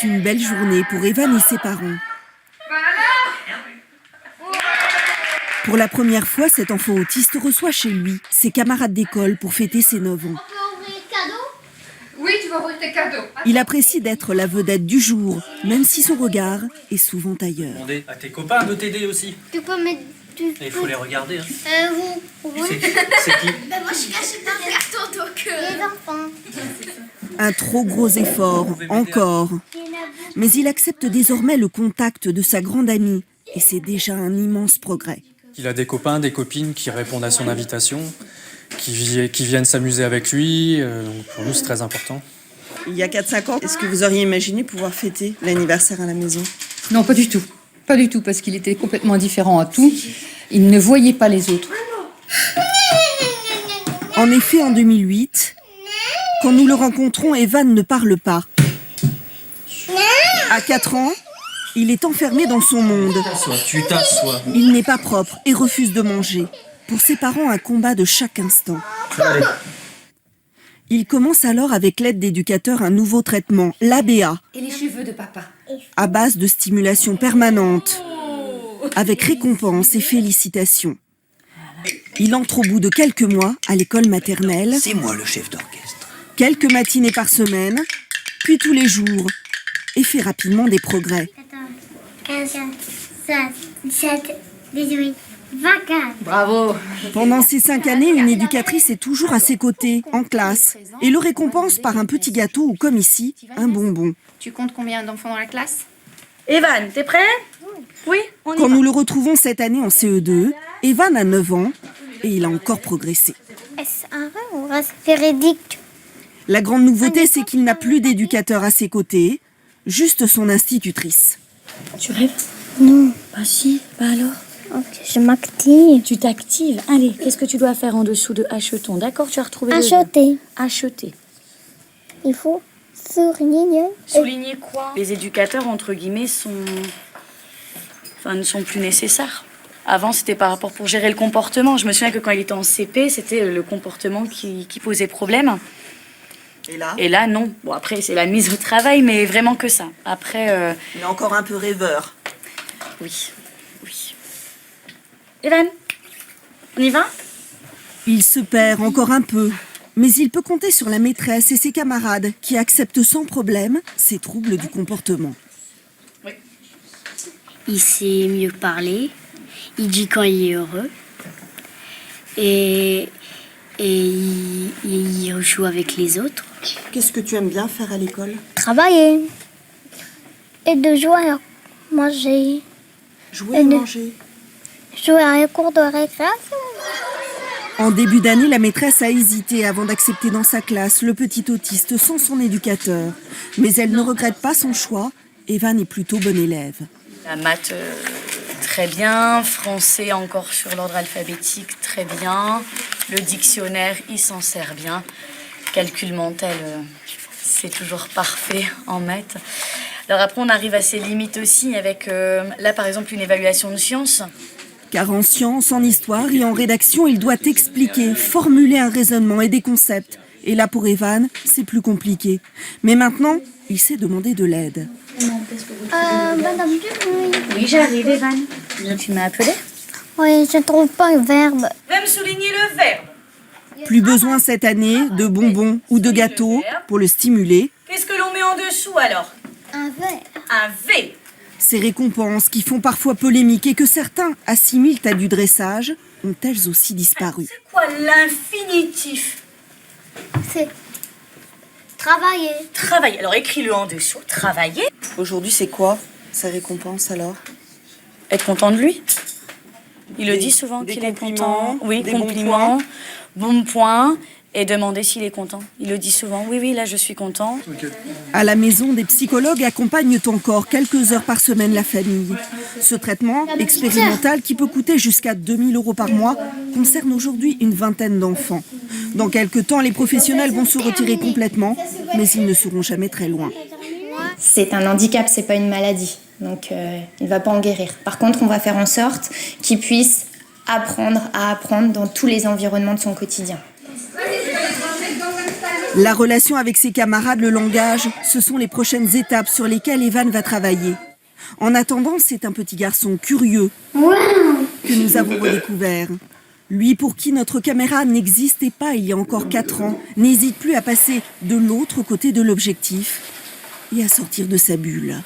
une belle journée pour Evan et ses parents. Pour la première fois, cet enfant autiste reçoit chez lui ses camarades d'école pour fêter ses 9 ans. On peut ouvrir le cadeau ? Oui, tu vas ouvrir tes cadeaux. Il apprécie d'être la vedette du jour, même si son regard est souvent ailleurs. Demander à tes copains de t'aider aussi. Tu peux mettre... Il faut les regarder. Hein. Vous C'est qui? Ben moi je suis cachée par le carton donc... Les enfants. Un trop gros effort, encore. Mais il accepte désormais le contact de sa grande amie et c'est déjà un immense progrès. Il a des copains, des copines qui répondent à son invitation, qui viennent s'amuser avec lui. Donc pour nous, c'est très important. Il y a 4-5 ans, est-ce que vous auriez imaginé pouvoir fêter l'anniversaire à la maison ? Non, pas du tout. Pas du tout, parce qu'il était complètement différent à tout. Il ne voyait pas les autres. En effet, en 2008, quand nous le rencontrons, Evan ne parle pas. À 4 ans, il est enfermé dans son monde. Tu t'assois. Il n'est pas propre et refuse de manger. Pour ses parents, un combat de chaque instant. Allez. Il commence alors avec l'aide d'éducateurs un nouveau traitement, l'ABA, Et les cheveux de papa. à base de stimulation permanente, avec récompense et félicitations. Il entre au bout de quelques mois à l'école maternelle, C'est moi le chef d'orchestre. quelques matinées par semaine, puis tous les jours, et fait rapidement des progrès. 15, 16, 17, 18, 24. Bravo. Pendant ces 5 années, une éducatrice est toujours à ses côtés, en classe, et le récompense par un petit gâteau ou, comme ici, un bonbon. Tu comptes combien d'enfants dans la classe? Evan, t'es prêt ? Oui, on y Quand va. nous le retrouvons cette année en CE2, Evan a 9 ans et il a encore progressé. Est-ce un rêve ou un véridique ? La grande nouveauté, c'est qu'il n'a plus d'éducateur à ses côtés, juste son institutrice. Tu rêves? Non. Bah si, bah alors. Ok, je m'active. Tu t'actives. Allez, qu'est-ce que tu dois faire en dessous de acheton? D'accord, tu as retrouvé le Acheter. acheter. Il faut souligner. Souligner quoi? Les éducateurs, entre guillemets, ne sont plus nécessaires. Avant, c'était par rapport pour gérer le comportement. Je me souviens que quand il était en CP, c'était le comportement qui posait problème. Et là, non. Bon, après, c'est la mise au travail, mais vraiment que ça. Après, Il est encore un peu rêveur. oui. Evan, on y va? Il se perd encore un peu, mais il peut compter sur la maîtresse et ses camarades qui acceptent sans problème ses troubles du comportement. Il sait mieux parler, il dit quand il est heureux et il joue avec les autres. Qu'est-ce que tu aimes bien faire à l'école ? Travailler. Et de jouer, manger. Jouer et manger. Jouer à les cours de récréation. En début d'année, la maîtresse a hésité avant d'accepter dans sa classe le petit autiste sans son éducateur. Mais elle ne regrette pas son choix. Evan est plutôt bon élève. La maths, très bien. Français, encore sur l'ordre alphabétique, très bien. Le dictionnaire, il s'en sert bien. Calcul mental, c'est toujours parfait en maths. Alors après, on arrive à ses limites aussi avec, là, par exemple, une évaluation de sciences. Car en sciences, en histoire et en rédaction, il doit expliquer, formuler un raisonnement et des concepts. Et là, pour Evan, c'est plus compliqué. Mais maintenant, il sait demander de l'aide. Madame Dupuis. Oui, j'arrive, Evan. Tu m'as appelé? Oui, je trouve pas un verbe. Va me souligner le verbe. Plus besoin cette année de bonbons ou de gâteaux pour le stimuler. Qu'est-ce que l'on met en dessous alors? Un verbe. Un V. Ces récompenses qui font parfois polémique et que certains assimilent à du dressage ont elles aussi disparu. C'est quoi l'infinitif? C'est travailler. Travailler. Alors écris-le en dessous. Travailler. Aujourd'hui, c'est quoi sa récompense alors ? Être content de lui. Il le Des- dit souvent des qu'il est compliments, content. Oui, des bons compliments, bons points. Et demander s'il est content. Il le dit souvent. Oui, là, je suis content. À la maison, des psychologues accompagnent encore quelques heures par semaine la famille. Ce traitement expérimental, qui peut coûter jusqu'à 2 000 € par mois, concerne aujourd'hui une vingtaine d'enfants. Dans quelques temps, les professionnels vont se retirer complètement, mais ils ne seront jamais très loin. C'est un handicap, c'est pas une maladie. Donc il ne va pas en guérir. Par contre, on va faire en sorte qu'il puisse apprendre à apprendre dans tous les environnements de son quotidien. La relation avec ses camarades, le langage, ce sont les prochaines étapes sur lesquelles Evan va travailler. En attendant, c'est un petit garçon curieux que nous avons redécouvert. Lui pour qui notre caméra n'existait pas il y a encore 4 ans, n'hésite plus à passer de l'autre côté de l'objectif et à sortir de sa bulle.